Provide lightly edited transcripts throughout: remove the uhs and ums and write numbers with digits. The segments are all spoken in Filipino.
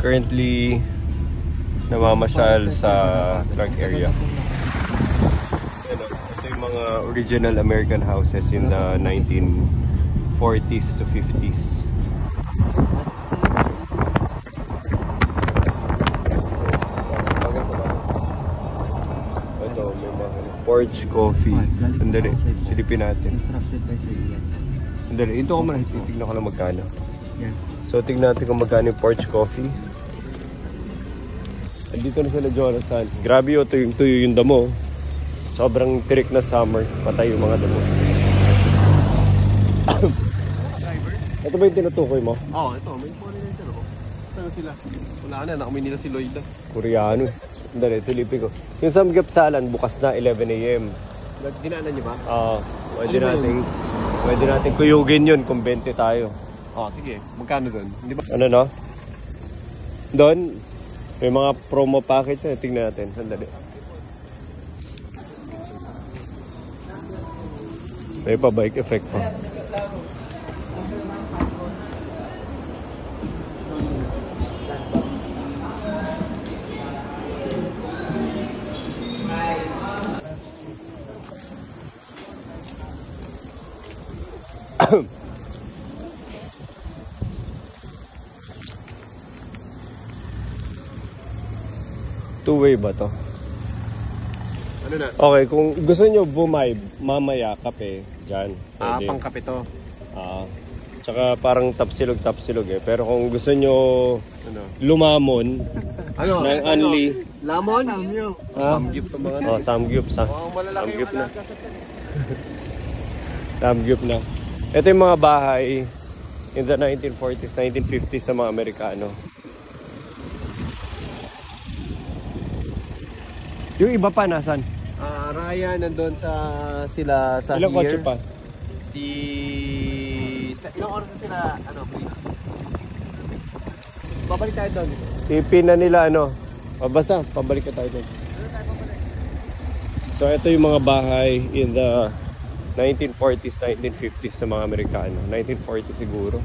Currently, namamasyal sa Clark area. Ito yung mga original American houses in the 1940s to 50s. Ito, may mga porch coffee. Andali, silipin natin. Andali, ito ko man, titignan ko lang magkano. So, tignan natin kung magkano yung porch coffee. Andito na sila, Jonathan. Grabe yung tuyo yung damo. Sobrang tirik na summer. Patay yung mga damo. Ito ba yung tinutukoy mo? Oo, ito. May pony na ito. Saan sila? Wala na. Nakamay nila si Lloyd. Koreano. Andali, silipin ko. Yung samgyupsalan, bukas na 11 AM. Dinaanan niyo ba? Oo. Pwede natin kuyugin yun kung 20 tayo. Oo, sige. Magkano doon? Hindi ba? Ano no? Doon, may mga promo package na. Tingnan natin. Sandali. May pa bike effect pa. Two-way ba to? Ano na? Okay, kung gusto nyo mamaya kape dyan. Pwede. Pangkape to. Tsaka parang tapsilog eh. Pero kung gusto nyo lumamon, ng only... Lamon? Samgyup. Samgyup to mga. Samgyup. Samgyup na. Samgyup na. Ito yung mga bahay in the 1940s, 1950s sa mga Amerikano. Yung iba pa nasan? Ryan nandun sila sa ilang kotse pa? Ilang oras na sila, please? Babalik tayo doon. Ipin na nila, basta, pabalik ka tayo doon. So, ito yung mga bahay in the 1940s, 1950s sa mga Amerikano. 1940 siguro.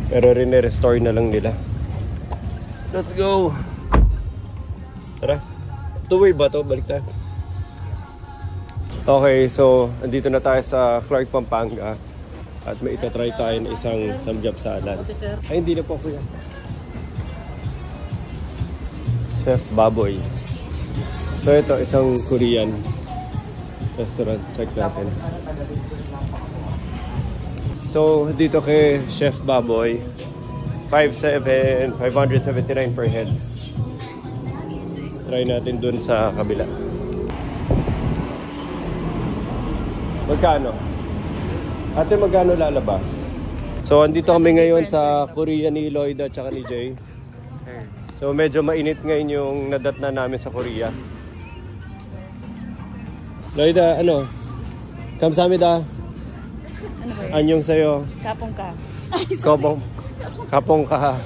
Pero rin-restore na lang nila. Let's go! Tara. Two-way ba to? Balik tayo. Okay, so andito na tayo sa Clark, Pampanga. At may itatry tayo ng isang samgyupsalan. Ay, hindi na po kuya. Chef Baboy. So ito, isang Korean restaurant. Check natin. So dito kay Chef Baboy, 579 per head. Try natin dun sa kabila. Magkano? Ate, magkano lalabas? So, andito kami ngayon sa Korea ni Lloyd at saka ni Jay. So, medyo mainit ngayon yung nadatna namin sa Korea. Lloyd, kamsamida. Ano ba yun? Anyong sa'yo. Kapong ka. Kapong ka.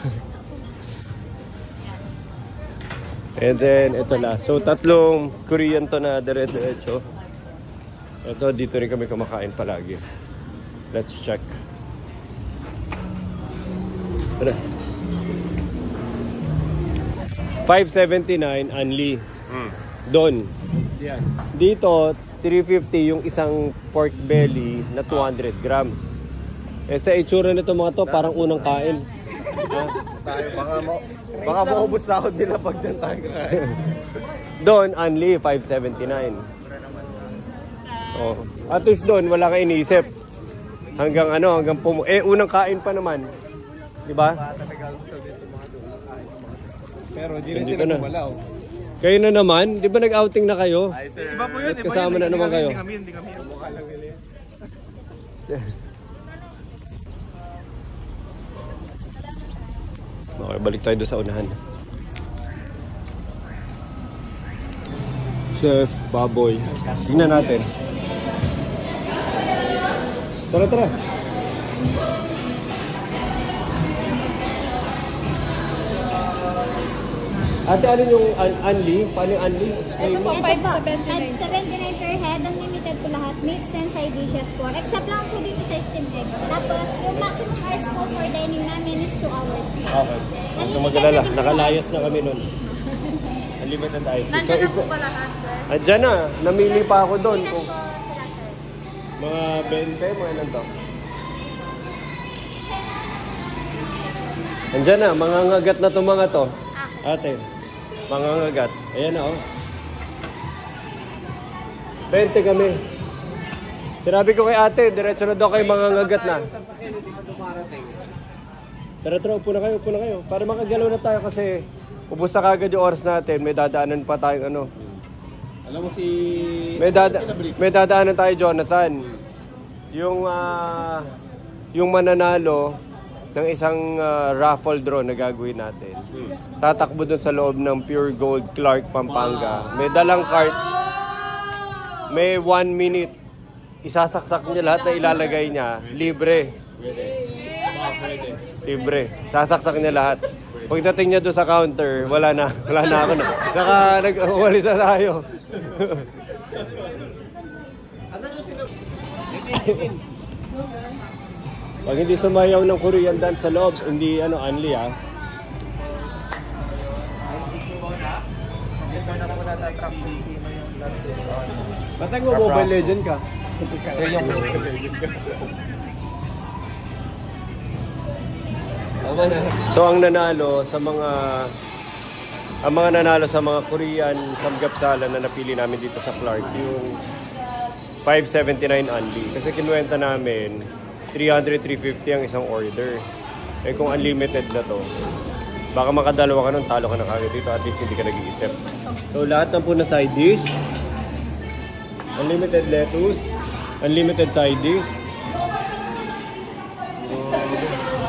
And then, ito na. So, tatlong Korean to na dire-diretso. Ito, dito rin kami kumakain palagi. Let's check. Tara. 579 only. Doon. Dito, 350 yung isang pork belly na 200 grams. Eh, sa itsura nito mga to, parang unang kain. Tayo, baka maubos sa ako nila pag dyan tayo kakain. Doon, only 579. Oh. At least doon, wala ka iniisip. Hanggang unang kain pa naman. Diba? Pero di rin sila kumalaw. Kayo na naman, di ba nag-outing na kayo? Ay, sir. Iba po yun, iba kasama na naman kayo. Hindi kami. Mukha lang nila yun. Okay, balik tayo doon sa unahan. Chef Baboy. Tingnan natin. Tara. Ate, alin yung Anli? Paano yung Anli? Ito po, 579. 579 per head. Unlimited po lahat. Meats and side dishes po. Except lang po dito sa steamed egg. Tapos, yung maximum hours po for dining namin is 2 hours. Okay. Huwag kang mag-alala. Nakalayas na kami nun. Unlimited ice. Nandiyan na po pala lahat, sir. Andyan na. Namili pa ako doon. Ilan Kung po sila, sir? mga 20, mga ilan to. Andyan na. Mga ngagat na to mga to. Ate. Mga ngagat. Ayan na, oh. 20 kami. Sinabi ko kay ate, diretso na daw kayo mga ngagat na. Tara, upo na kayo. Para makagalaw na tayo kasi ubos na kagad yung oras natin. May dadaanan pa tayong ano. Alam mo si... May dadaanan tayo, Jonathan. Yung mananalo ng isang raffle draw na gagawin natin. Tatakbo dun sa loob ng Pure Gold Clark, Pampanga. May dalang cart. May 1 minute. Isasaksak niya lahat na ilalagay niya. Libre. Libre. Sasaksak niya lahat. Pagdating niya doon sa counter, wala na ako na. Nag-uwalis na tayo. Pag hindi sumayaw ng Korean dance sa loob, hindi only Batang mo Mobile Legend ka. So ang nanalo sa mga Korean samgapsala na napili namin dito sa Clark, yung 579 only. Kasi kinuwenta namin 300-350 ang isang order. Eh kung unlimited na to, baka makadalawa ka nun, talo ka na kagad dito, at least hindi ka nag-iisip. So lahat ng po na side dish, unlimited lettuce, unlimited side dish.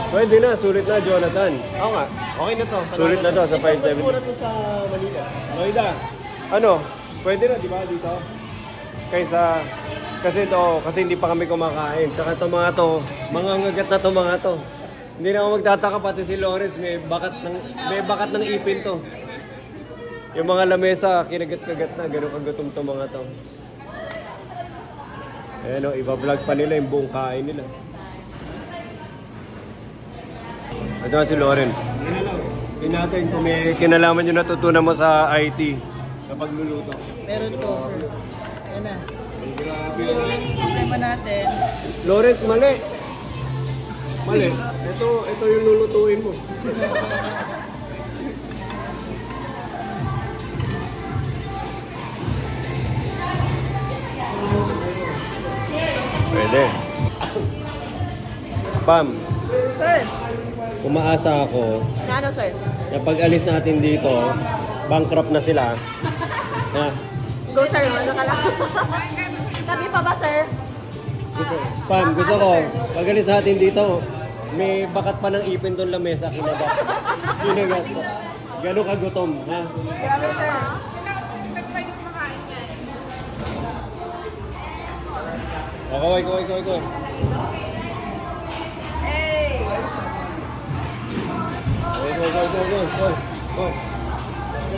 Pwede na, sulit na, Jonathan. Oo nga, okay na to. Sulit na to sa 570. Mura to sa Manila. Noida, pwede na, di ba, dito? Kasi hindi pa kami kumakain. Tsaka ito mga to, mga ngagat na to mga to. Hindi na ako magtataka, pati si Lawrence, may bakat ng ipin to. Yung mga lamesa, kinagat-kagat na, gano'ng kagutom to mga to. Ayan o, iba-vlog pa nila yung buong kain nila. Ito nga si Lawrence. Tingnan natin kung may kinalaman yung natutunan mo sa IT sa pagluluto. Meron po, sir. Ayan na. Problema natin. Lawrence, mali. Ito yung lulutuin mo. Pwede. Pam, Sir, umaasa ako ano, sir? na pag alis natin dito, bankrupt na sila. Ha? Go, sir. Ano ka lang? Sabi pa ba, sir? Pam, gusto ko, pag alis natin dito, may bakat pa ng ipin doon lamesa, kinagat. Kinagat. Gano'n kagutom, ha? Grabe, sir. Kaway.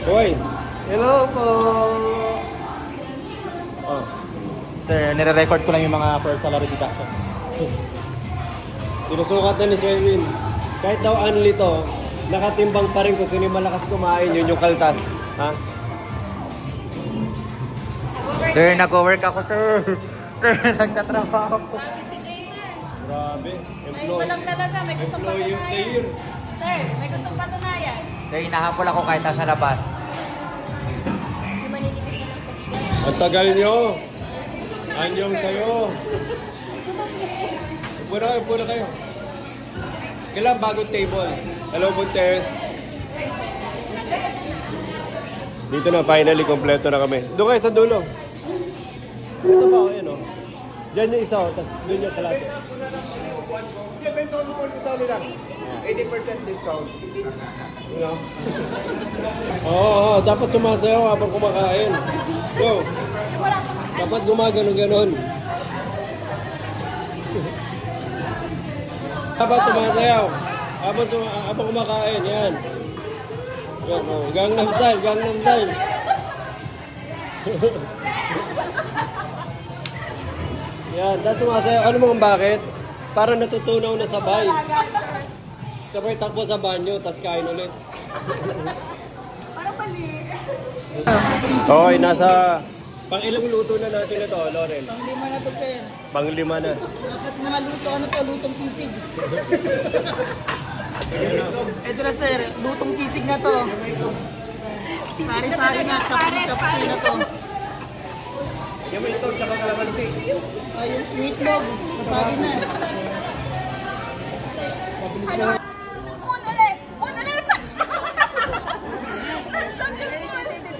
Kaway. Hello po! Oh. Sir, nire-record ko lang yung mga first salary deduction. Sinusukat na ni Sherwin. Kahit daw only to, nakatimbang pa rin kung sino yung malakas kumain, yun yung kaltas. Ha? Sir, nag-work ako, sir. Sir, nagtatrabaho ako. Grabe. Ay, walang talaga. May gustong Employee of the patunayan. year. Sir, may gustong patunayan. Sir, hinahabol ako kahit nasa labas. Ang tagal nyo. Anyong sa'yo. Upo na kayo. Kailan bagong table? Hello, Buntes. Dito na, finally, kompleto na kami. Doon kayo sa dulo. Ito ba ako yan, o? Diyan yung isa, o. Tapos doon yung kalate. Bento mo ko sa lang. 80% discount. Ano? Oo, dapat sumasayaw habang kumakain. Go. Dapat gumagano-ganon. Dapat sumasayaw habang kumakain. Yan. Gangnam Style. Yan, dapat sumasayaw. Ano mo kung bakit? Para natutunaw na sabay. Sabay takbo sa banyo, tas kain ulit. Parang mali. Okay, nasa pang ilang luto na natin ito, Loren? Pang-lima na to, sir. Pang-lima na. Dapat mga luto, ano to, lutong sisig. Ito na, sir, lutong sisig na to. Sari-sari na, chop-chop na to. Yung may itlog, tsaka kalamansi. Ayun, yung itlog, masari na. Moon ulit! Moon ulit!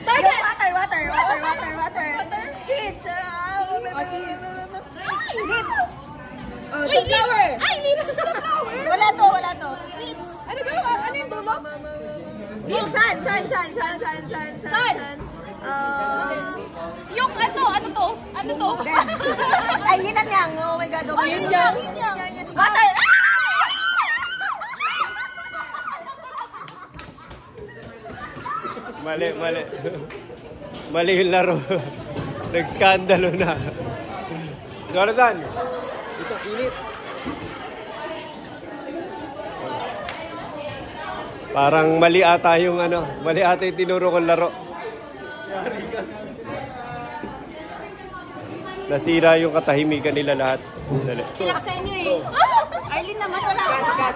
Target! Water! Cheese! Cheese! Lips! Sunflower! Ay, lips! Sunflower! Wala to. Lips! Ano yung dulo? Lips! Sun! Yung ano to? Ay, yun ang yang. Oh my God. Oh, yun yang. Water! Mali. Mali yung laro. Nag-skandalo na. Jonathan, ito init. Parang mali ata yung mali ata yung tinuro kong laro. Nasira yung katahimikan nila lahat. Dali. Sila ka sa inyo eh. Arlene naman, wala pa.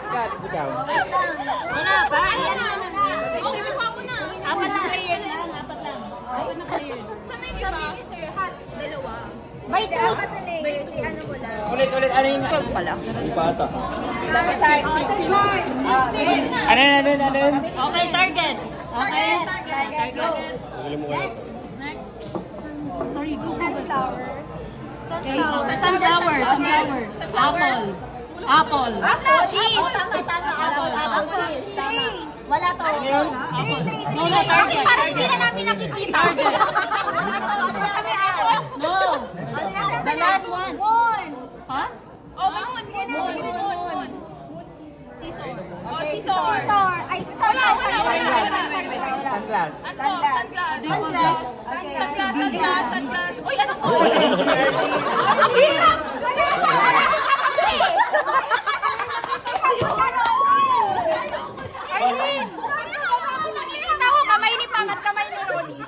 Wala pa? Ayan na. Apat na players lang. Apat na players. Sa menu ba? Sir, hot. Dalawa. By dos. Ulit, ano yung cold pala? Hindi pa ata. Ano? Okay, target. Okay. Magaling mo kayo. Sorry, go. Sunflower. Apple. Cheese. Tama. Apple cheese. Tama. Wala to. No, target. Parang hindi na namin nakikita. Target. No. The last one. Moon. Ha? Oh, moon. Scissor. Oh, scissor. Ay, sorry. Sunglass. Uy, ano to? Ang hirap. Arlene! Nakikita ko, kamay ni Pangat, kamay ni Ronnie.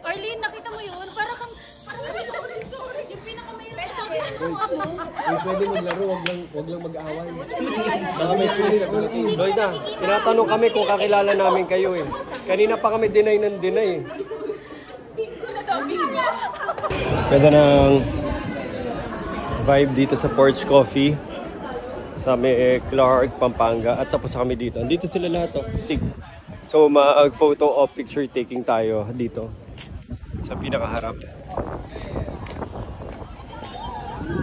Arlene, nakita mo yun? Parang sorry. Yung pinakamahirap sa akin. Pwede maglaro, wag lang mag-away. Baka may pilis ako. Lloyda, tinatanong kami kung kakilala namin kayo eh. Kanina pa kami deny eh. Ganda ng vibe dito sa Porch Coffee sa may Clark, Pampanga. At tapos kami dito. Andito sila lahat stick. So mag-photo of picture taking tayo dito sa pinakaharap.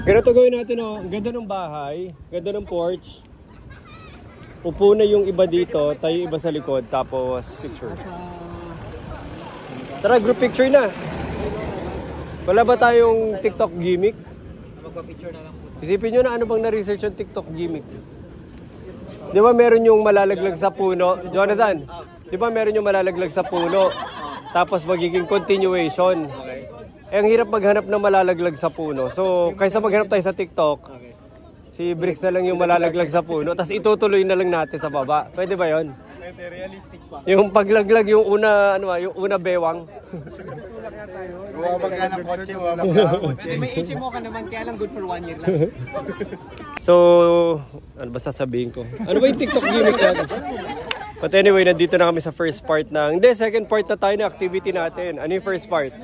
Ganito gawin natin Ang ganda ng bahay, ganda ng porch. Upo na yung iba dito, tayo iba sa likod, tapos picture. Tara, group picture na. Wala ba tayong TikTok gimmick? Magpa-picture na lang po. Isipin nyo na ano bang na-research yung TikTok gimmick. Di ba meron yung malalaglag sa puno? Jonathan, di ba meron yung malalaglag sa puno? Tapos magiging continuation. Eh, ang hirap maghanap ng malalaglag sa puno. So, kaysa maghanap tayo sa TikTok, si Bricks na lang yung malalaglag sa puno, tapos itutuloy na lang natin sa baba. Pwede ba yon? Pwede, realistic pa. Yung paglaglag, yung una bewang. Huwag ka ng kotse, huwag ka ng kotse. May HMO ka naman, kaya lang good for 1 year lang. So, ano ba sasabihin ko? Ano ba yung TikTok gimmick natin? But anyway, nandito na kami sa first part ng... Hindi, second part na tayo na activity natin. Ano yung first part?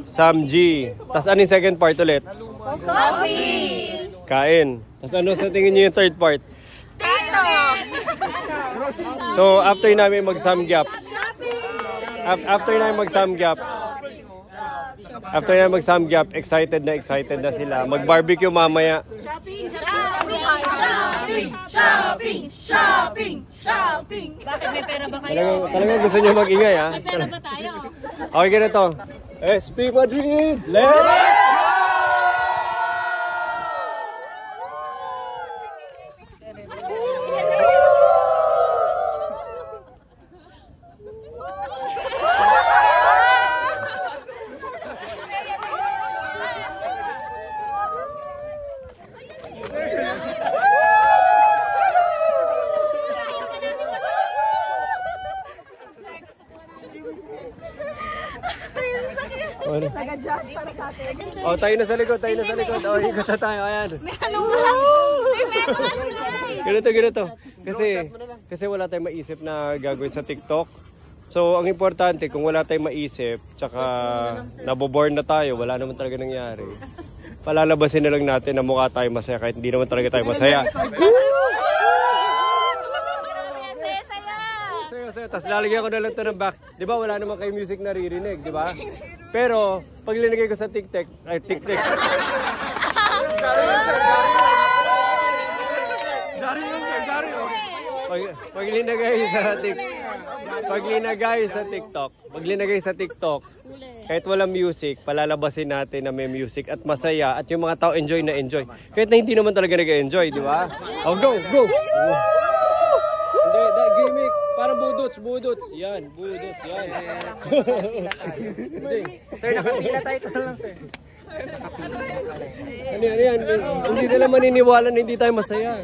Samji. Tapos ano yung second part ulit? Coffee. Kain. Tapos ano sa tingin niyo yung third part? TikTok. So, after namin mag-samgyap, excited na sila. Mag-barbecue mamaya. Shopping. Bakit may pera ba kayo? Talagang gusto niyo mag-ingay, ha? May pera ba tayo? Okay, ganito. SP Madrid! Let's go! Oh, tayo na sa likod, tayo na sa likod. Oh, ikot na tayo, ayan. Ganito. Kasi wala tayong maisip na gagawin sa TikTok. So, ang importante, kung wala tayong maisip, tsaka naboborn na tayo, wala naman talaga nangyari. Palalabasin na lang natin na mukha tayo masaya kahit hindi naman talaga tayo masaya. Tapos lalagyan ko na lang ito ng back. Di ba wala naman kayo music naririnig, di ba? Pero pag linagay ko sa TikTok, pag linagay sa TikTok, kahit walang music, palalabasin natin na may music at masaya at yung mga tao enjoy na enjoy. Kahit na hindi naman talaga nag-enjoy, di ba? Oh, go! Hindi, gimmick. Parang budots. Yan, budots, yan. Sir, nakapila tayo ito lang, sir. Ano yan? Hindi sila maniniwala na hindi tayo masaya.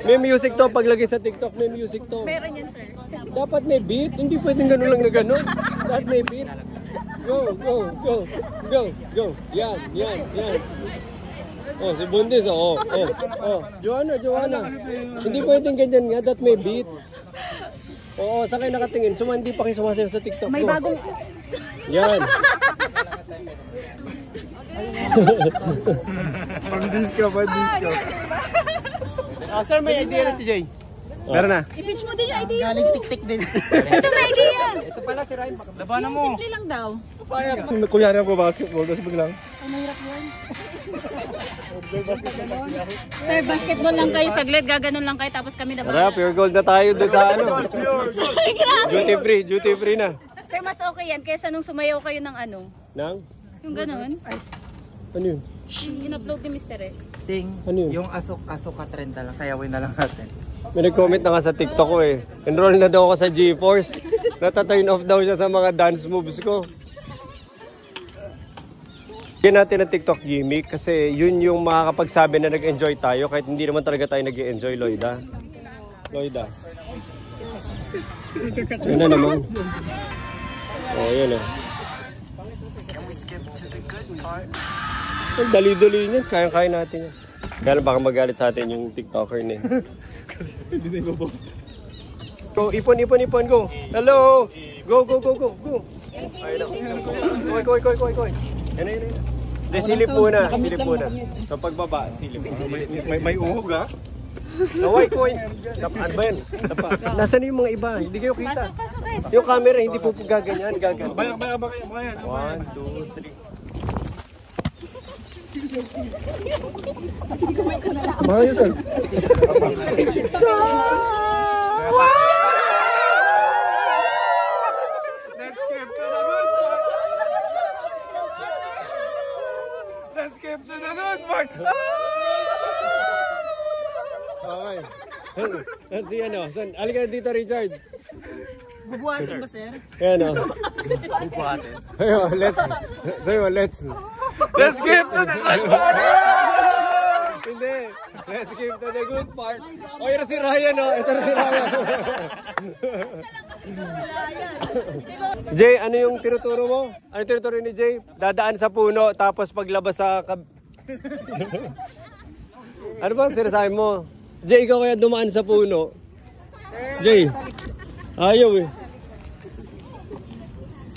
May music to, paglagay sa TikTok, may music to. Meron yan, sir. Dapat may beat, hindi pwedeng gano'n lang na gano'n. Dapat may beat. Go. Yan. Oh, si Bundis, oh. Joanna. Hindi pwedeng ganyan nga, dapat may beat. Oo, saan kayo nakatingin? Hindi pa kayo sumasayaw sa TikTok. May bagong... Yan. Pang-disco. Sir, may idea na si Jay. Meron na. I-pitch mo din yung idea mo. Galing tik-tik din. Ito may idea. Ito pala si Ryan. Labanan mo. Simple lang daw. Kunyari ako basketball, tapos biglang. Ang hirap yun. Sir, basketball lang kayo saglit. Gaganon lang kayo tapos kami na Tara, pure gold na tayo doon sa ano. Duty free na. Sir, mas okay yan kaysa nung sumayaw kayo ng ano. Nang? Yung ganon. Ano yun? In-upload ni Mr. Eh. Ting, Ano yun? yung asok ka trend lang, sayawin na lang natin. May nag-comment na nga sa TikTok ko eh. Enroll na daw ako sa GeForce. Nata-turn off daw siya sa mga dance moves ko. Yan natin ang TikTok gimmick kasi yun yung makakapagsabi na nag-enjoy tayo kahit hindi naman talaga tayo nag-enjoy, Lloyda. Yun na naman. Oh, yun eh. Dali-dali niyan, kaya-kaya natin yan. Kaya baka magalit sa atin yung TikToker na yun. Hindi na ipopost. Go, ipon, go. Hello! Go. Ayun na. Koy. Yan. Hindi, silip muna. So pagbaba, silip. May uhog ha? Naway, Koy. Ano ba yan? Nasaan yung mga iba? Hindi kayo kita. Yung camera, hindi po gaganyan. Baya. 1, 2, 3. Mga yun, sir. Let's skip to the good part. Okay. Si ano? Alika na dito, Richard. Bubuhatin ba, sir? Ayan o. Bubuhatin. Let's skip to the good part. Hindi. Let's skip to the good part. O, yun si Ryan o. Ito na si Ryan. Jay, ano yung tinuturo mo? Ano yung tinuturo ni Jay? Dadaan sa puno, tapos paglabas sa... Ano ba ang sinasabi mo? Jay, ikaw kaya dumaan sa puno? Jay, ayaw eh.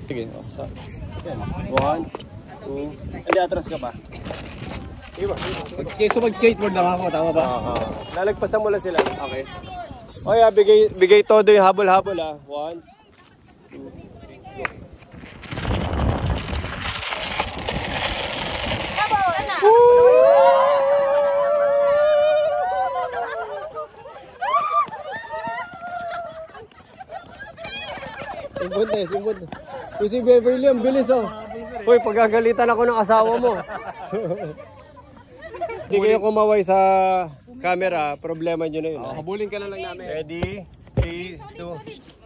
Sige, sa... 1, 2... Hindi, atras ka pa. Sige ba? Mag-skateboard lang ako, tama ba? Lalagpasan mo lang sila. Okay. O yeah, bigay todo yung habol-habol ah. 1, 2, 3, Simbod. Yung si Beverly, ang bilis oh. Uy, pagagalitan ako ng asawa mo. Hindi kayo kumaway sa camera, problema nyo na yun. Habulin ka na lang namin. Ready? 3, 2.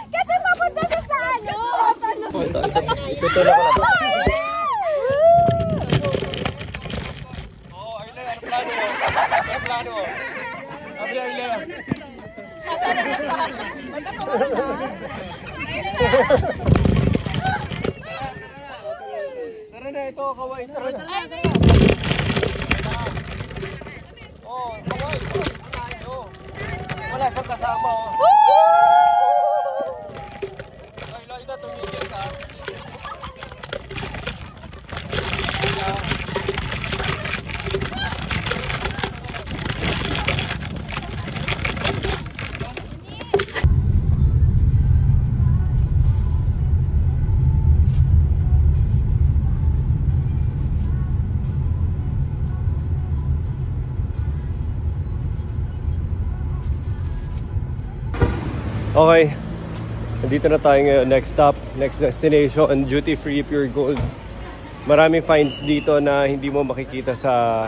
Kasi papunta siya sa ano? Tulak ko lang. Oh, Arlen, ano plano mo? Ano plano mo? Arlen. Tara na, ito, kaway. Tara na. Oh, kaway. Wala siyang kasama, oh. Ay, Loida, tumigil ka. Okay, nandito na tayo ngayon. Next stop, next destination, duty free Pure Gold. Maraming finds dito na hindi mo makikita sa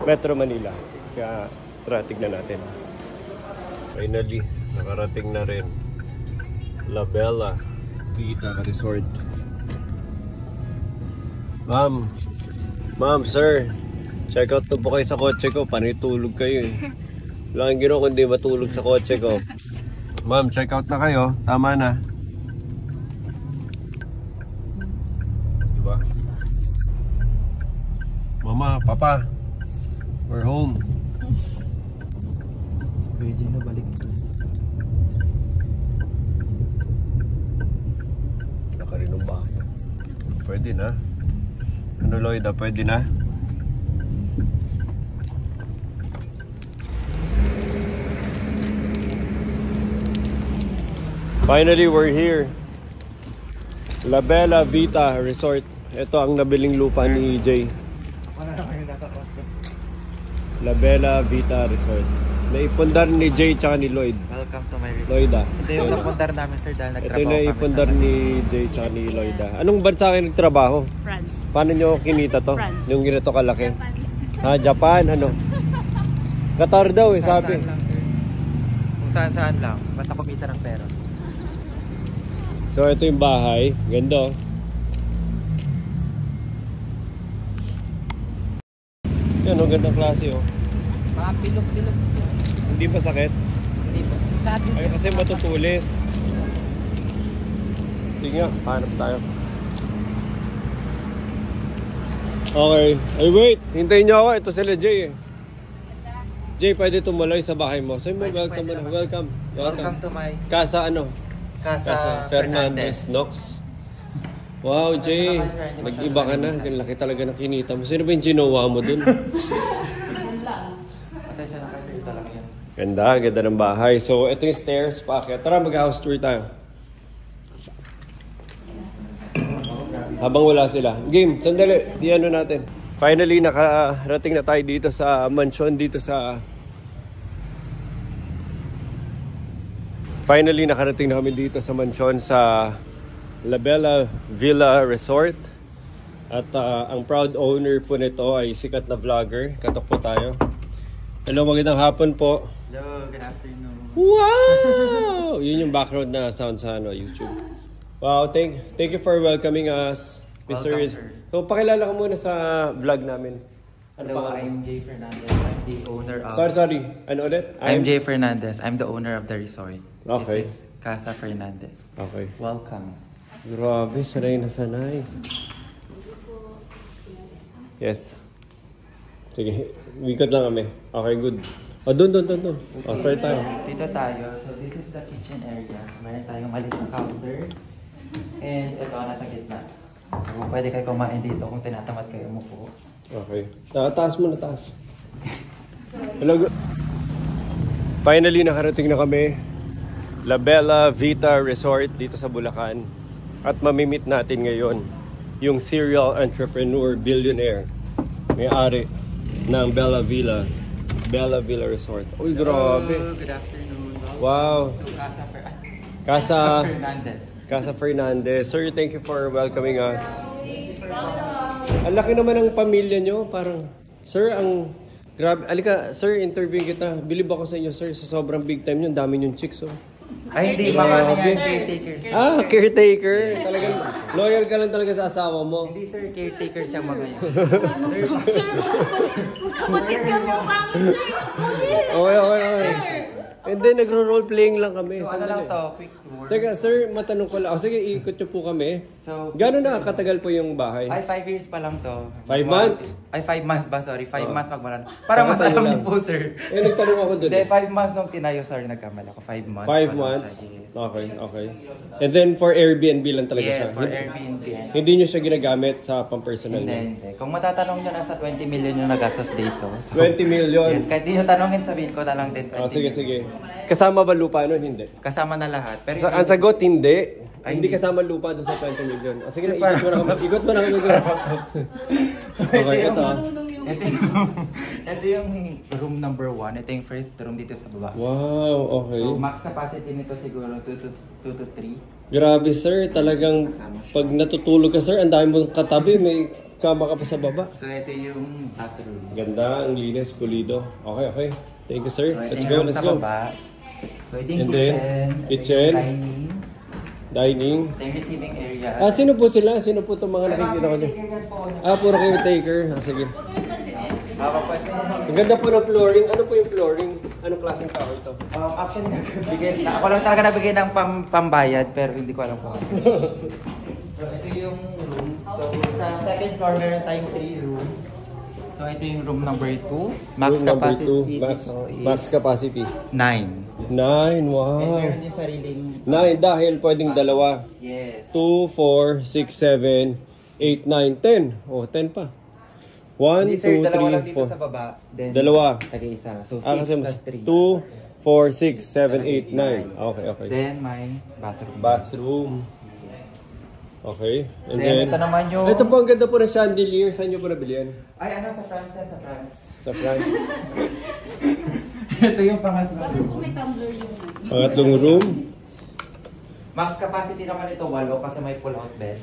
Metro Manila. Kaya tara, tignan natin. Finally, nakarating na rin. La Bella Vita Resort. Ma'am, sir, check out to po kayo sa kotse ko. Panitulog kayo eh. Wala kang ginawa kundi matulog sa kotse ko. Ma'am, check out na kayo. Tama na. Diba? Mama, Papa, we're home. Pwede na balik. Nakarinong ba? Pwede na. Ano, Loida? Pwede na? Finally, we're here. La Bella Vita Resort. Ito ang nabiling lupa ni Jay. La Bella Vita Resort. Naipundar ni Jay tsaka ni Lloyd. Welcome to my resort. Lloyda. Ito yung napundar namin, sir, dahil Ito nagtrabaho yung kami naipundar ni Jay tsaka ni Lloyda. Anong bansa kayo nagtrabaho? France. Paano nyo kinita to? France. Yung ganito kalaki? Ha, Japan, ano? Qatar daw eh, sabi. Saan lang, sir. Kung saan lang. Basta kumita ng pera. So ito yung bahay. Ganda oh. Yan oh, gandang klase oh. Mga bilog-bilog. Hindi pa sakit? Hindi po. Sa atin. Ay kasi matutulis. Sige nga, hanap tayo. Okay. Ay wait, hintayin nyo ako. Ito sila Jay eh. Jay, pwede tumuloy sa bahay mo. Sabi mo, welcome mo na. Welcome. Welcome to my Casa ano? Casa Fernandez Knox. Wow, Jay. Nag-iba ka na. Laki talaga ng kinita mo. Sino ba yung ginawa mo dun? Pasensya na kayo, sir. Ito lang yan. Ganda ng bahay. So, ito yung stairs. Paakyat. Tara, mag-house tour tayo. Habang wala sila. Game, sandali. Di-ano natin. Finally, nakarating na tayo dito sa mansion. Finally, nakarating na kami dito sa mansion sa La Bella Villa Resort. At ang proud owner po nito ay sikat na vlogger. Katok po tayo. Hello, magandang hapon po. Hello, good afternoon. Wow! Yun yung background na sound sa YouTube. Wow, thank you for welcoming us, Mr. Welcome, sir. So, pakilala ka muna sa vlog namin. Hello, I'm Jay Fernandez. I'm the owner of... Sorry. Ano ulit? I'm Jay Fernandez. I'm the owner of the resort. Okay. This is Casa Fernandez. Okay. Welcome. Grabe, sanay na sanay. Yes. Sige, wikot lang kami. Okay, good. O, dun. O, start tayo. Dito tayo. So, this is the kitchen area. So, meron tayong maliit na counter. And ito, nasa gitna. So, pwede kayo kumain dito kung tinatamad kayo umupo. Okay. Taas mo na, taas. Hello. Finally, nakarating na kami. La Bella Vita Resort dito sa Bulacan. At mamimit natin ngayon yung serial entrepreneur billionaire. May-ari ng Bella Villa Resort. Uy, grabe. Hello, good afternoon. Wow. To Casa Fernandez. Casa Fernandez. Sir, thank you for welcoming us. Ang laki naman ng pamilya nyo. Parang, sir, ang grabe. Alika, sir, interview kita. Bilib ako sa inyo, sir. Sa sobrang big time nyo, dami yung chicks, oh. Ay, hindi. Mga ano yan, caretakers. Ah, caretaker. Talagang loyal ka lang talaga sa asawa mo. Hindi sir, caretaker siya mga yan. Sir, magkapatid kami ang pangit, sir. Okay. And then, nagro-role-playing lang kami. So ano lang to, quick tour. Teka, sir, matanong ko lang. Sige, ikot nyo po kami. So, Gano'n na katagal po yung bahay? ay, 5 years pa lang to. 5 months? Ay, 5 months ba? Sorry, 5 months magmalan. Para mas Sa'yo alam lang. niyo po, sir. Eh, nagtanong ako doon. Hindi, 5 months nung tinayo, sorry, nagkamali ako. 5 months. 5 pa lang months? siya, yes. Okay. And then, for Airbnb lang talaga siya? Yes, for Airbnb. Hindi nyo siya ginagamit sa pang-personal niya? Hindi. Kung matatanong nyo, nasa 20 million yung nagastos dito. So, 20 million? yes, kahit di nyo tanongin, sabihin ko na lang din 20 Sige. Kasama ba lupa nun? Hindi. Kasama na lahat. Pero Ang sagot, hindi. Ay, Hindi hindi. kasama lupa doon sa 20 million. Sige na, ikot mo na kami doon. Okay, ito. Ito yung room number 1. Ito yung first room dito sa baba. Wow, okay. So, max capacity nito siguro 2 to 3. Grabe sir, talagang pag natutulog ka sir, ang dami mong katabi, may kama ka pa sa baba. So, ito yung bathroom. Ganda, ang linis, pulido. Okay. Thank you sir. So, ito Let's yung go, room let's sa go. baba. So, ito yung And then, kitchen. Dining. Dining. Ito yung receiving area. Sino po sila? Sino po itong mga nakikita ko dyan? Puro caretaker. Sige. Ang ganda po ng flooring. Ano po yung flooring? Anong klaseng kahoy ito? Actually, ako lang talaga nabigay ng pambayad, pero hindi ko alam kung ano. So, ito yung rooms. So, sa second floor, meron tayong 3 rooms. So, ito yung room number 2. Max Room number capacity two. dito Max is capacity. 9. 9, And wow. meron din sariling... 9 dahil pwedeng dalawa. Yes. 2, 4, 6, 7, 8, 9, 10. Oh, 10 pa. 1, Hindi sir, 2, dalawa lang 3, dito sa 4. baba. Then, Dalawa. Tag-isa. So, 6 Kasi plus 3. 2, 4, 6, 7, 8, 9. Okay. Then, may bathroom. Bathroom. Okay. And Then, ito naman yung... Ito po, ang ganda po ng chandelier. Saan nyo po nabili yan? Ay, ano, sa France yan, sa France. Sa France. Ito yung pangatlong room. May tumbler yun. Pangatlong room. Max capacity naman ito, 8 kasi may pull-out bed.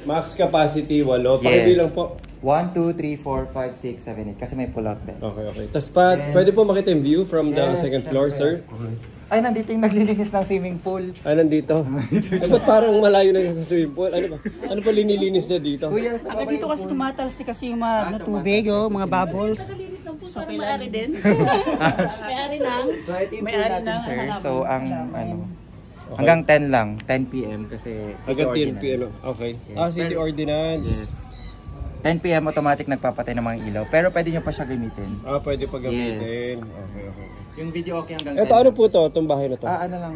Max capacity, 8. Yes. Pakibilang po. 1, 2, 3, 4, 5, 6, 7, 8. Kasi may pull-out bed. Okay. Tapos pa, pwede po makita yung view from the Yes, second floor, sir? syempre. Ay, nandito yung naglilinis ng swimming pool. Nandito. Ay, ba't parang malayo na siya sa swimming pool? Ano pa linilinis niya dito? Kuya, sa Hanggang baba dito yung kasi pool. tumatalsi kasi yung mga tubig, mga bubbles. Nakalinis ng puso, So, parang kailangan may-ari din. May-ari ng... So, ito yung May pool ari natin, na sir. halaman. So, ang Halaman. ano, hanggang 10 lang. 10 p.m. kasi city Hanggang 10 ordinance. p.m. Okay. Yes. City ordinance. Yes. 10 p.m. automatic nagpapatay ng mga ilaw. Pero pwede nyo pa siya gamitin. Pwede pa gamitin. Okay. Yung video okay hanggang Ito, 10. ano po to? Itong bahay na to? Ano lang.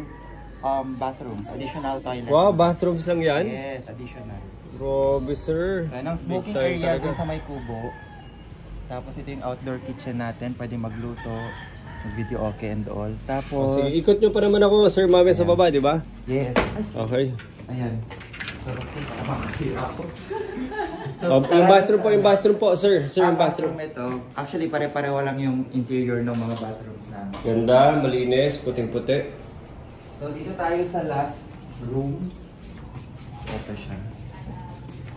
Bathrooms. Additional toilet. Wow, bathrooms lang yan? Yes, additional. Grabe, sir. So, ang smoking Big time area talaga. dun sa may kubo. Tapos ito yung outdoor kitchen natin. Pwede magluto. Mag-video okay and all. Tapos, Sige, ikot nyo pa naman ako, sir, mami, sa baba, di ba? yes. Okay. Ayan. So, okay. Tama, masira ako. Yung bathroom po, sir. Sir, yung bathroom. Ito, actually pare-pareho lang yung interior ng mga bathrooms namin. Ganda, malinis, puting-puti. So, dito tayo sa last room. Ito siya.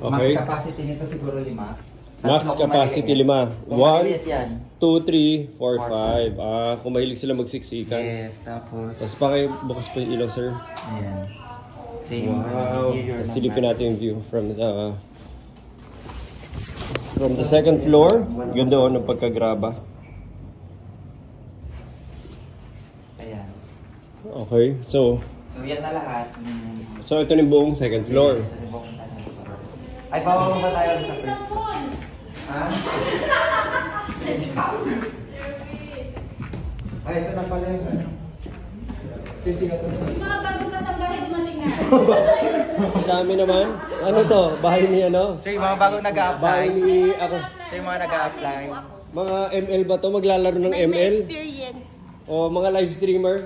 Okay. Max capacity nito siguro 5. Max capacity 5. 1, Maliit yan. 2, 3, 4, 5. Kung mahilig sila magsiksikan. Yes, tapos, Tapos bukas po yung ilaw, sir. ayan. Same Wow. interior Tapos ng silipin natin yung view from the second floor. Ganda o ng pagkagraba. Ayan. Okay, so So, yan na lahat. ito na yung buong second floor. Ay, bababa ba tayo sa first floor? Ha? Ay, ito na pala yung ano. Sisigat na. Mga bagong kasambahay dumating na. Ang dami naman. Ano to? Bahay ni ano? Sir, yung mga bagong nag-a-apply. Bahay ni ako. Sir, yung mga nag-a-apply. Mga ML ba to? Maglalaro ng ML? Experience. O mga live streamer?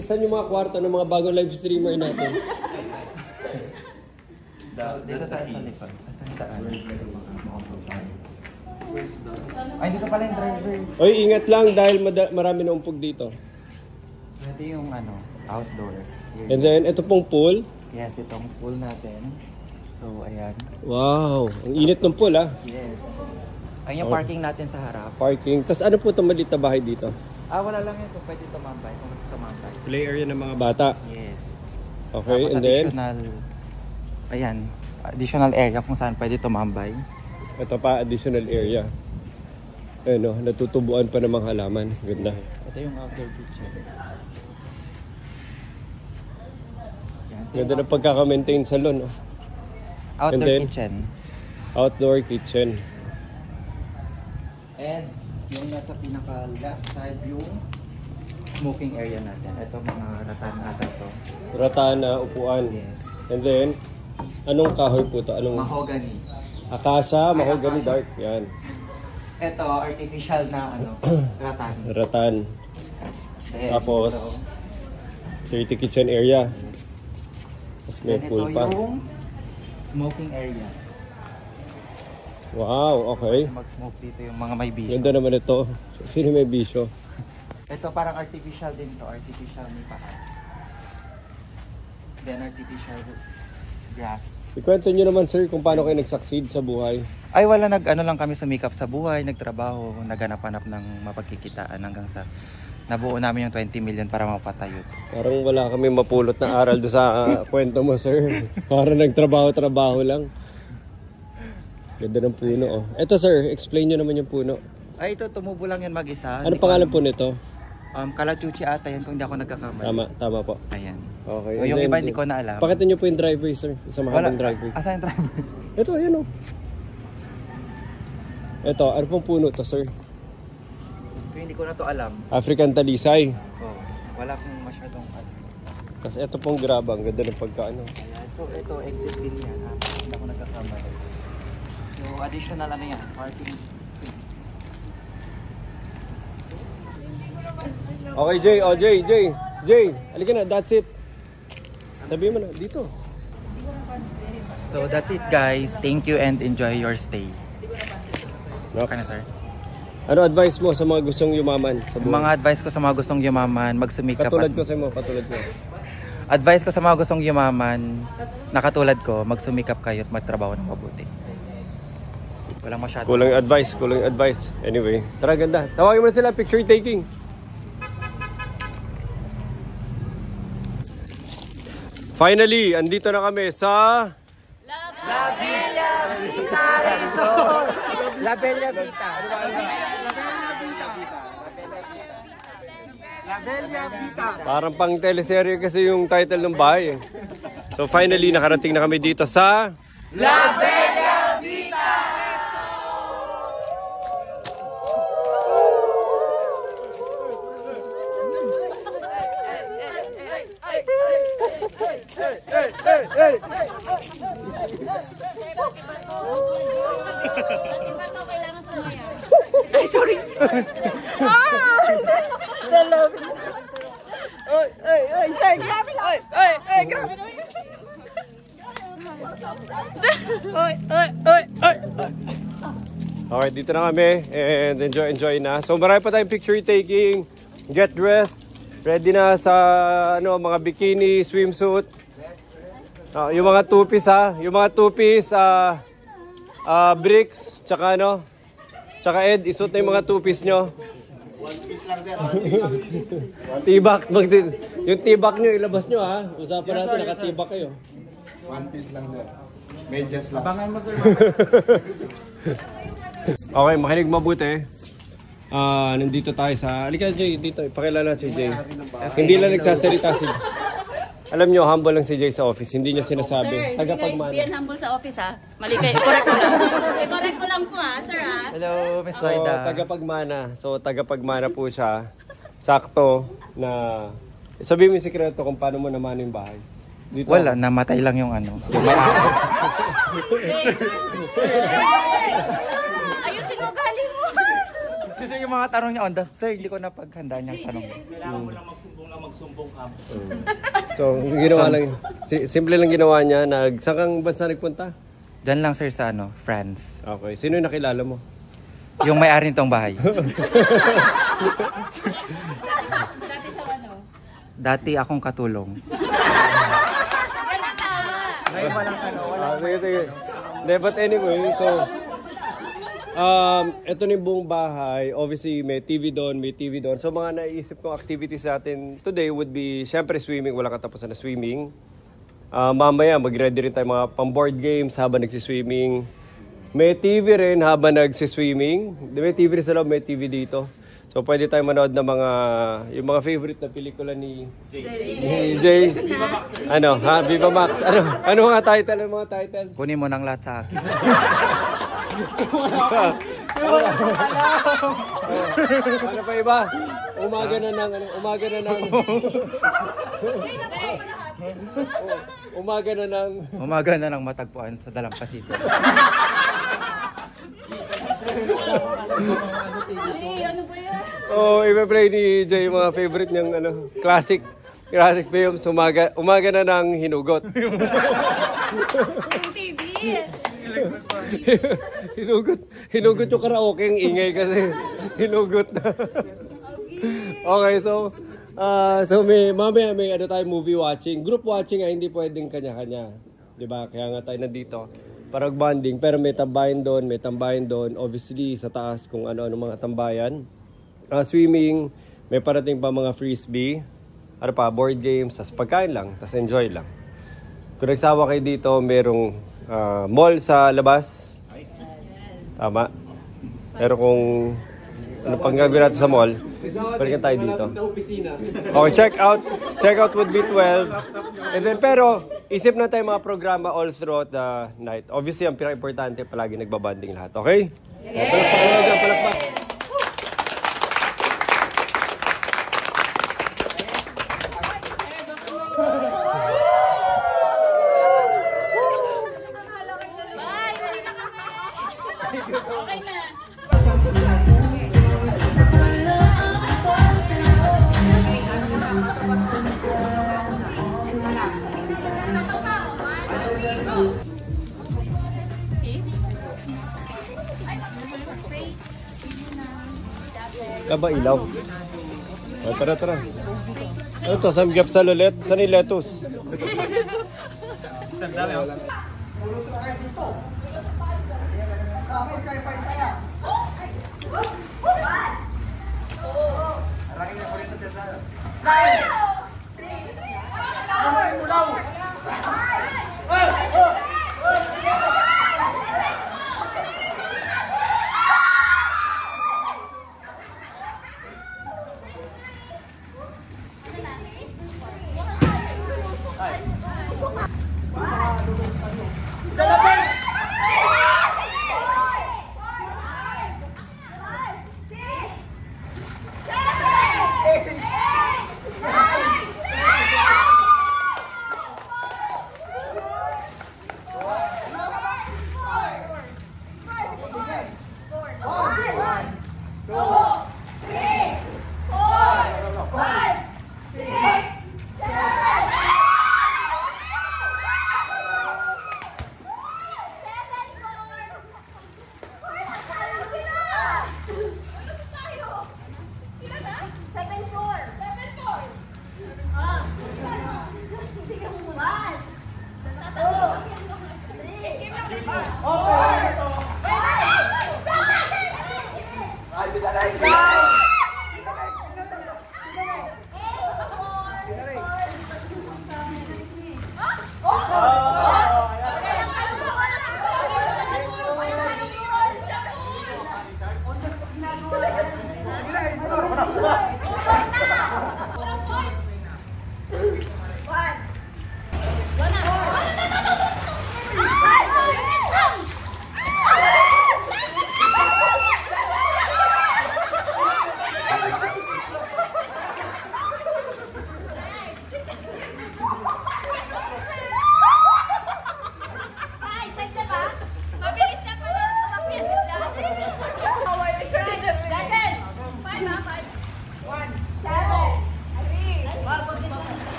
Saan yung mga kwarto ng mga bagong live streamer natin? Dito tayo sa likod. Asan yung daan? Ay, dito pala yung driver. Oy, ingat lang dahil marami na umpog dito. Ito yung ano, outdoor. And then, ito pong pool. Yes, itong pool natin. So, ayan. Wow, ang init ng pool ah. Yes. Ayun yung parking natin sa harap. Parking. Tapos ano po itong maliit na bahay dito? Wala lang ito. Pwede tumambay. Kung gusto tumambay. Play area ng mga bata. Yes. Okay, Tapos and then, additional area kung saan pwede tumambay. ito pa, additional area. Ano, natutubuan pa ng mga halaman. Ganda. Ito yung outdoor kitchen. Yan, ito Ganda yung ng pagkaka-maintain salon. Oh. outdoor And then, kitchen. Outdoor kitchen. And yung nasa pinaka left side yung smoking area natin. Ito mga ratan ata to. Ratana, upuan. Yes. And then, anong kahoy po to? Anong Mahogany. akasa, mahogany dark. Yan. Ito artificial na ratan. Ratan. Then, Tapos, dirty kitchen area. Tapos may then pool ito pa. yung smoking area. Wow, okay. Mag-smoke dito yung mga may bisyo. Ganda naman ito. Sino may bisyo? Ito parang artificial din to. Artificial nipa. Then artificial grass. Ikwento nyo naman sir kung paano kayo nag-succeed sa buhay. Ay wala, ano lang kami sumikap sa buhay, nagtrabaho, naghanap-hanap ng mapagkikitaan hanggang sa nabuo namin yung 20 million para mapatayo. Parang wala kami mapulot na aral doon sa kwento mo sir. Parang nagtrabaho-trabaho lang. Ganda ng puno oh. Ito sir, explain nyo naman yung puno. Ay ito, tumubo lang yan mag-isa. Ano pangalan po nito? Kalachuchi ata yan kung hindi ako nagkakamali. Tama po. Ayan. Okay. So yung iba hindi ko na alam. Pakita nyo po yung driveway sir. Isang mahabang driveway. Asan yung driver? Ito, ayan oh. Ito, ano pong puno to sir? So hindi ko na to alam. African talisay. Oh, wala akong masyadong alam. Tapos ito pong graba, ang ganda ng pagkaano. Ayan. So ito, exit din yan. Hindi ako nagkakamali. So additional ano yan, parking. Okay Jay, oh Jay, halika na, that's it. Sabihin mo na, dito. So that's it guys. Thank you and enjoy your stay. Nox. Okay na sir. Ano advice mo sa mga gustong yumaman sa buhay? Mga advice ko sa mga gustong yumaman, magsumikap. Katulad ko sa mo, katulad ko. Advice ko sa mga gustong yumaman, nakatulad ko, magsumikap kayo at magtrabaho ng mabuti. Walang masyado. Kulang advice. Anyway, tara ganda. Tawagin mo na sila, picture taking. Finally, andito na kami sa La Bella Vita Resort! La Bella Vita. La Bella Vita. parang pang teleserye kasi yung title ng bahay. So finally, nakarating na kami dito sa La Bella Vita! Ay, sorry. Sir, grabe lang. Grabe. Okay, dito na kami and enjoy na. So marami pa tayong picture taking, get dressed, ready na sa mga bikini, swimsuit. Yung mga two-piece bricks, tsaka tsaka Ed, isuot na yung mga two-piece nyo. One piece lang sir, tibak, yung tibak nyo, ilabas nyo ha. Usapan natin, nakatibak kayo. One piece lang sir. Medyas lang. Abangan mo sir. Okay, makinig mabuti. Nandito tayo sa... Halika Jay, dito. Ipakilala si Jay. Hindi lang nagsasalita si Jay. Alam nyo, humble lang si Jay sa office. Hindi niya sinasabi. Sir, Tagapagmana. hindi yan humble sa office ha. Mali kayo. Correct ko lang. I-correct ko lang po ha, sir ha. Hello, Miss So, Loida. tagapagmana. So, tagapagmana po siya. Sakto na... Sabihin mo yung sikreto kung paano mo naman yung bahay. Dito. Wala, namatay lang yung ano. Yung Ayusin mo galing mo. Kasi yung mga tanong niya on the sir, hindi ko napaghandaan yung tanong. Kailangan mo lang magsumbong ka. So, ginawa lang. Simple lang ginawa niya. Saan kang bansa nagpunta? Diyan lang sir sa France. Okay. Sino yung nakilala mo? Yung may-ari nitong bahay. Dati siya ano? Dati akong katulong. Ngayon walang ano, Sige. Hindi, but anyway, so... Ito na yung buong bahay. Obviously, may TV doon, may TV doon. So, mga naisip kong activities natin today would be, syempre, swimming. Walang katapusan na swimming. Mamaya, mag-ready rin tayo mga pang-board games habang nagsiswimming. May TV rin habang nagsiswimming. May TV rin sa loob, may TV dito. So, pwede tayo manood ng yung mga favorite na pelikula ni Jay. Ano, ha? Viva Max. Ano mga title? Ano mga title? Kunin mo ng lahat sa akin. Ano pa iba? Umaga na ng Umaga na ng matagpuan sa Dalampasigan. Ano ba yan? Oh, i-play ni Jay yung mga favorite niyang classic films. Umaga na ng hinugot. TV. hinugot yung karaoke, ang ingay kasi hinugot na. Okay, so mamaya may tayo movie watching. Group watching ay hindi pwedeng kanya-kanya. 'Di ba? Kaya nga tayo nandito para bonding, pero may tambayan doon. Obviously sa taas kung ano mga tambayan. Swimming, may parating pa mga frisbee, board games, tas pagkain lang, tas enjoy lang. Kung nagsawa kayo dito, merong mall sa labas. Tama. Pero kung ano pang gagawin natin sa mall, balikan tayo dito. Okay, check out would be 12. And then, pero, isip na tayo mga programa all throughout the night. Obviously, ang pinaka-importante, palagi nagbabanding lahat. Okay? Palakpak. Bye! Uwi na kami! Okay na. Ba ilaw? Tara. Ano to? Samgyap sa lulet? Saan yung lettuce?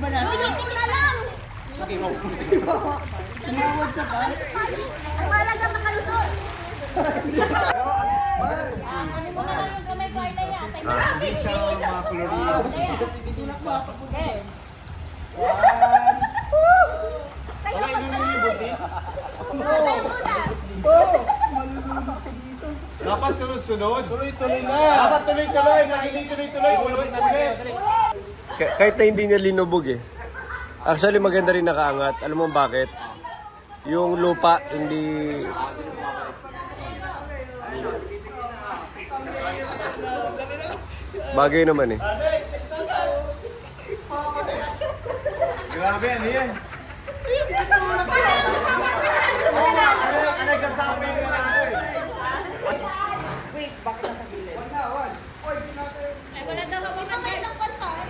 Yuyutin na lang. Tumawag ka ba? Ang malaga makalusot. Ano mo na lang yung kamay ko ay nayata. Hindi siya makulor niya. Tulak mo ako po din. Dapat sunod-sunod. Tuloy-tuloy na. Dapat tuloy-tuloy. Nagiging tuloy-tuloy. Ulit na ulit. Kahit na hindi niya linubog eh. Actually maganda rin nakaangat. Alam mo bakit? Yung lupa hindi... Bagay naman eh. Grabe, ano yan? Nagsasabi ko na ako eh. Wait, bakit nasa gilid? Ay, wala daw ako na kayo ng pantay.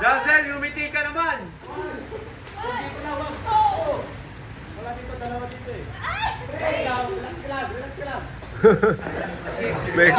Jazel, umiti ka naman! May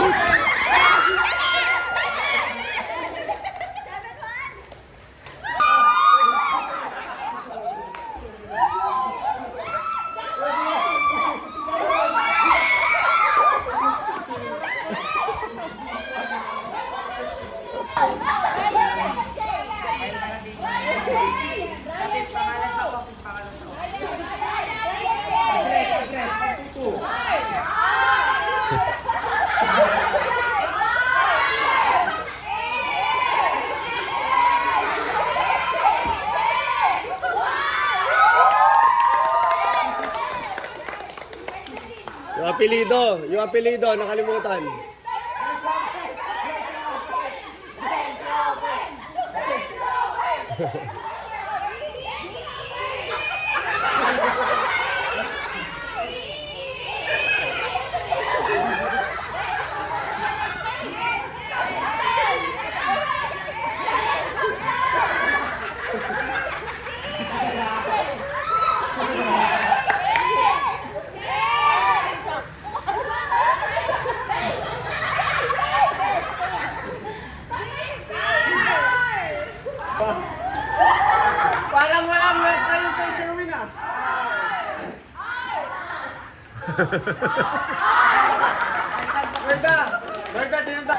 yung apelido, nakalimutan. Parang walang wet kayo kay Sherwin ah. Berta, tinunta.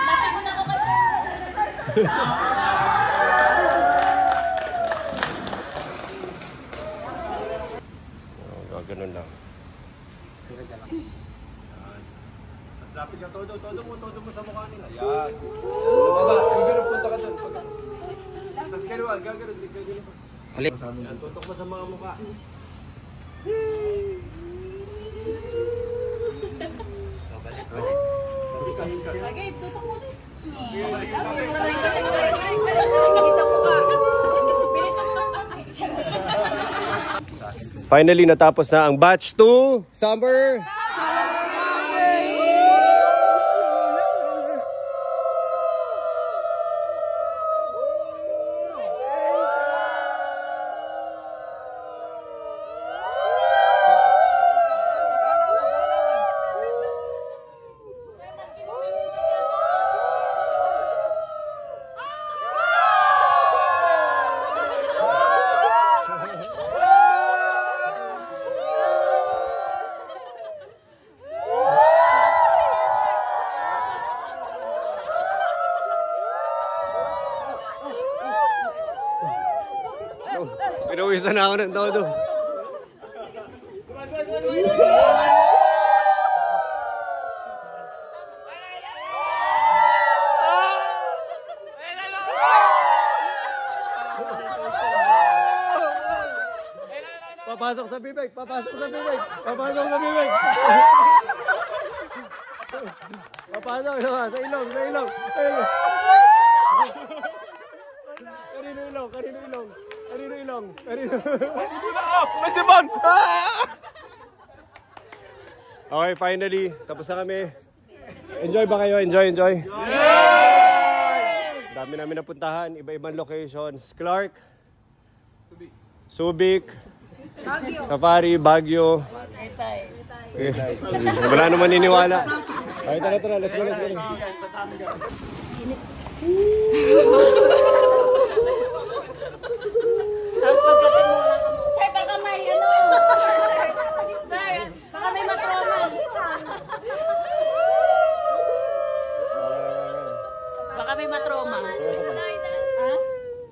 Natin ko kasi. Ganun lang. Mas lapit ka todo mo sa mukha nila. Yan. Baba, gagano'n punta ka doon. Tapos kaliwa, gagano'n pa. Ulit. Yan, tutok mo sa mga mukha. Lagay, tutok mo din. Bilis ako ka. Bilis ako ka. Finally, natapos na ang batch 2 summer. Pinawisan na ako ng todo. Papasok sa bibig! Papasok sa bibig! Papasok sa bibig! Papasok sa ilong! Sa ilong! Kanino ilong? Kanino ilong? May sipon! Okay, finally. Tapos na kami. Enjoy ba kayo? Enjoy. Dami namin napuntahan. Iba-ibang locations. Clark. Subic. Safari, Baguio. Okay. Wala naman niniwala. Ay, tara. Let's go. Tapos pagdating mo lang. Sir, baka may ano. Sir, baka may matroma. Baka may matroma. Ha?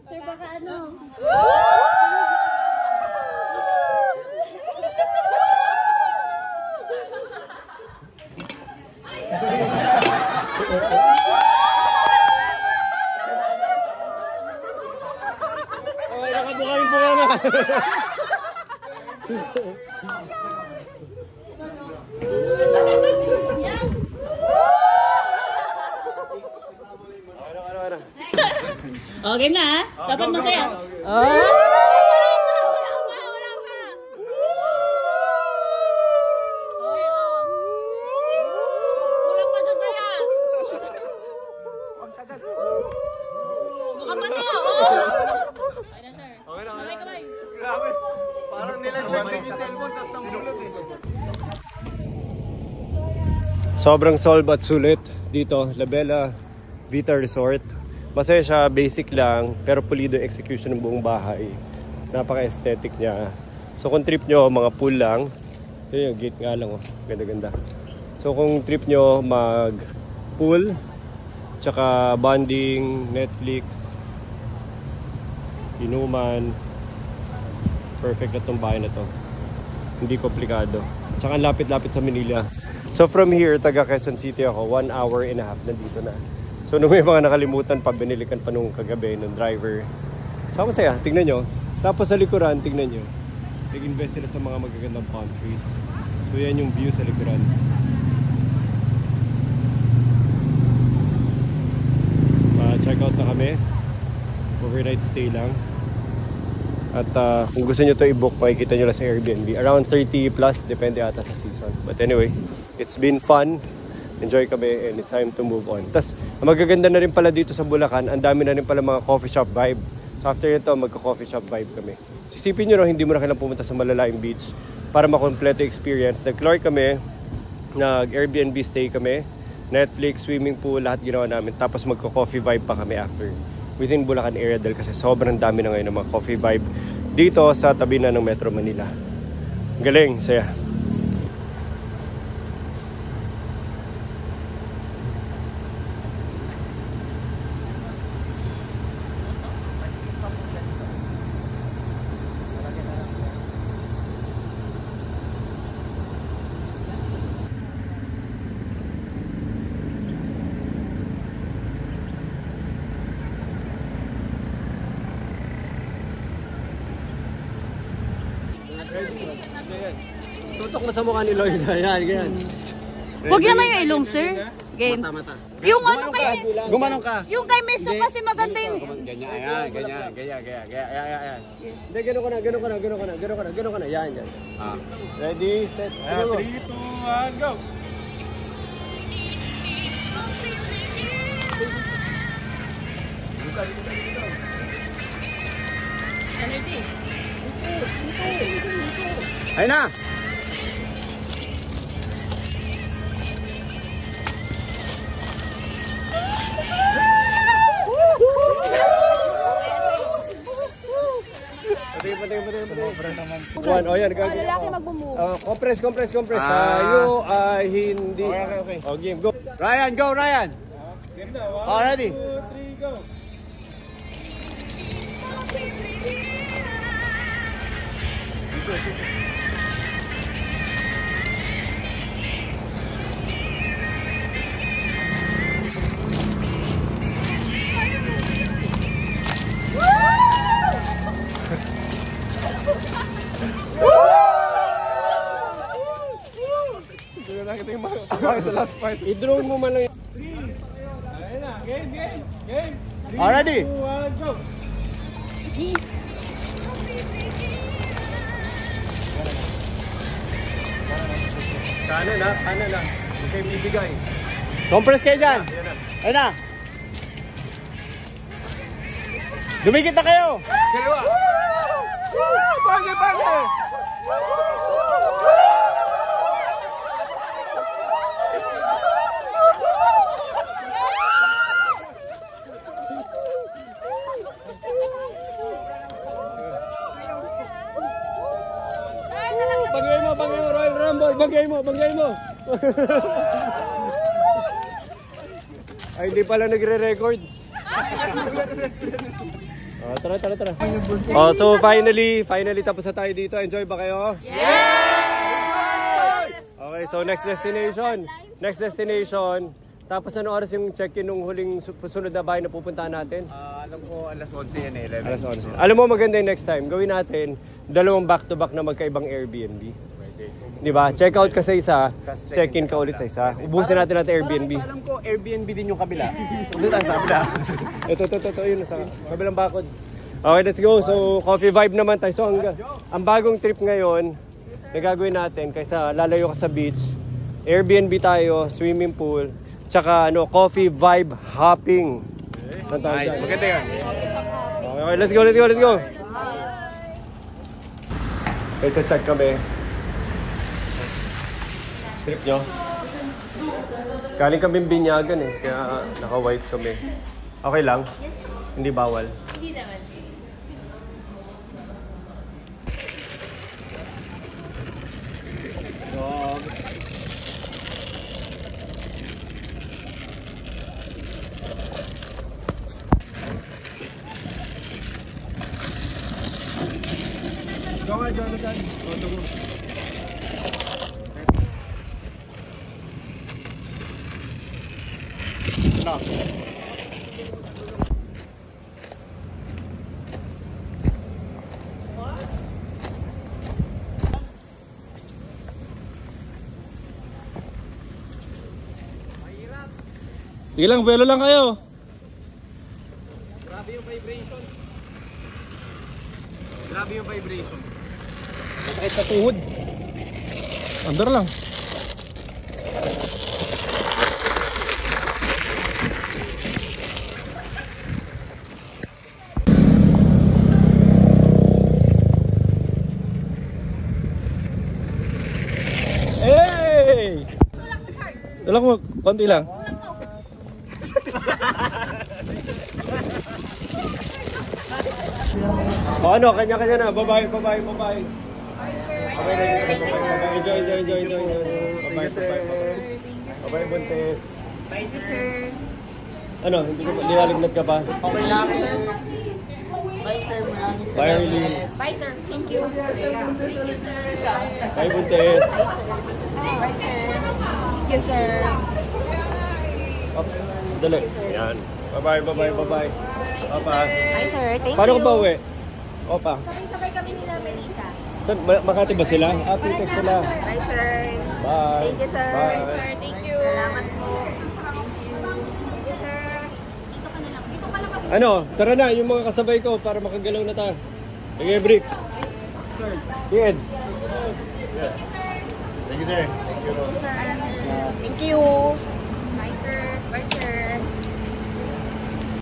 Sir, baka ano. Okay, nakabukang-bunga na. Okay na ha? Dapat masaya. Kulang pa sa saya. Baka pa to. Okay na sir. Kamay. Grabe. Parang nilagyan yung cellphone tapos namulot eh. Sobrang solve at sulit dito, La Bella Vita Resort. Masaya siya, basic lang, pero pulido yung execution ng buong bahay. Napaka-aesthetic niya. So kung trip nyo, mga pool lang. Yun yung gate nga lang, oh. Ganda-ganda. So kung trip nyo, mag-pool, tsaka bonding, Netflix, inuman, perfect na itong bahay na to. Hindi komplikado. Tsaka lapit-lapit sa Manila. So from here, taga Quezon City ako, 1 hour and a half na dito na. So nung may mga nakalimutan pa, binilikan pa nung kagabi ng driver. So masaya, tingnan nyo. Tapos sa likuran, tingnan nyo. Nag-invest sila sa mga magagandang palm trees. So yan yung view sa likuran. Check out na kami. Overnight stay lang. At kung gusto nyo to i-book, makikita nyo lang sa Airbnb. Around 30 plus, depende ata sa season. But anyway, it's been fun. Enjoy kami and it's time to move on. Tapos, magaganda na rin pala dito sa Bulacan. Ang dami na rin pala mga coffee shop vibe. So after ito, magka-coffee shop vibe kami. So, isipin nyo, no, hindi mo na kailangang pumunta sa malalayong beach para makompleto experience. Nag-Clark kami, nag-Airbnb stay kami, Netflix, swimming pool, lahat ginawa namin. Tapos magka-coffee vibe pa kami after. Within Bulacan area dahil kasi sobrang dami na ngayon ng mga coffee vibe dito sa tabi na ng Metro Manila. Galing, saya. Tutok na sa mukha ni Lloyd. Ayan, ganyan. Huwag naman yung ilong, sir. Game. Mata. Yung ano kay... Gumanong ka. Yung kay Meso kasi maganda yung... Ganyan. Hindi, gano'n ka na. Yan. Ready, set, 3, 2, 1, go! Ayun na! One, oh yan, gagawin. Lalaki mag-move. Compress. Tayo ay hindi. Okay. Oh, game, go. Ryan, go Ryan! Game na, 1, Ready? 2, 3, go! Doon na kita yung mga sa last part. I-drone mo man lang. Ayun na, game! 3, Ready? 2, 1, go! Kanan na. Okay, bibigay. Compress kayo dyan. Ayun na. Dumikit na kayo. Kaliwa! Bagay! Bagay mo, Royal Rumble! Bagay mo! Ay, hindi pala nagre-record. Oh, tara. Oh, so finally tapos na tayo dito. Enjoy ba kayo? Yes! Okay, so next destination. Tapos ano oras yung check-in nung huling sunod na bahay na pupuntahan natin? Alam ko, alas 11 yan, 11. Alas 11. Alam mo, maganda yung next time. Gawin natin dalawang back-to-back na magkaibang Airbnb. Di ba? Check out ka sa isa, check-in ka ulit sa isa. Ubusin natin Airbnb. Alam ko, Airbnb din yung kabila. Doon tayo sa kabila. Ito, yun, sa kabilang bakod. Okay, let's go. So, coffee vibe naman tayo. So, ang bagong trip ngayon na gagawin natin, kaysa lalayo ka sa beach, Airbnb tayo, swimming pool, tsaka coffee vibe hopping. Nice, maganda yan. Okay, let's go. Let's check kami. Trip nyo? Galing kami binyagan kaya naka-white kami. Okay lang? Hindi bawal? Hindi naman. Jonathan. Sige lang, velo lang kayo. Grabe yung vibration. Sakit sa tuhod. Andar lang. Hey! Tulak mo, konti lang. O ano, kanya-kanya na. Bye-bye. Okay, enjoy. Bye-bye, Buntes. Bye, sir. Ano, hindi nalignat ka pa? Okay lang. Bye, sir. Maraming salamat. Bye, Arlene. Bye, sir. Thank you. Thank you, sir. Bye, Buntes. Bye, sir. Thank you, sir. Oops, dali. Yan. Bye-bye. Opa. Bye, sir. Thank Paano you. ko ba uwi? Opa. Sabay-sabay kami nila, Melissa. Saan? Makati ba sila? Pitek sila. Bye, sir. Bye. Thank you, sir. Bye. Sir, thank you. Salamat po. Thank you, sir. Dito ka na lang. Dito ka lang kasi. Ano, tara na, yung mga kasabay ko para makagalaw na tayo. Okay, Bricks. Ian. Thank you, sir. Thank you.